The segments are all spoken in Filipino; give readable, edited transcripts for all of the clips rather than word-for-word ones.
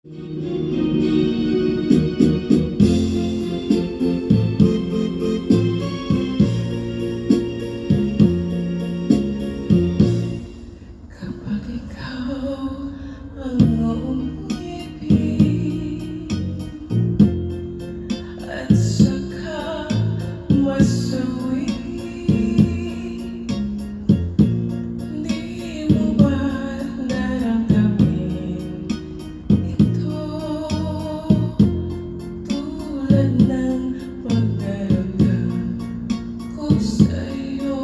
Kapag ikaw ang umibig at saka masawi, di mo ba naramdamin ito tulad ng pagdaramdam ko sa'yo?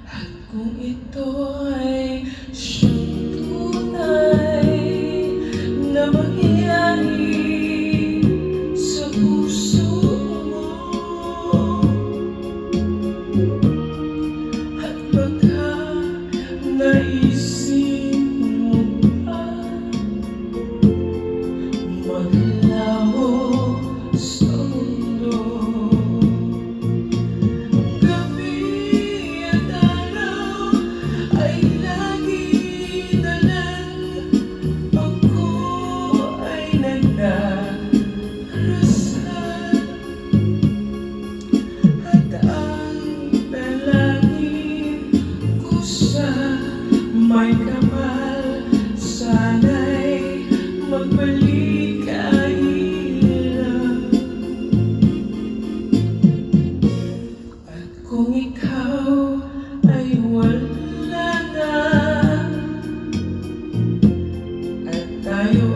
At kung ito ay siyang tunay na mangyayari sa puso mo, at baka naisip mo pa maglaho sa mundo, gabi at araw ay lagi na lang ako ay nagdarasal, at ang dalangin ko sa may kapal, sana'y magbalik kailan. At kung ikaw ay wala na at tayo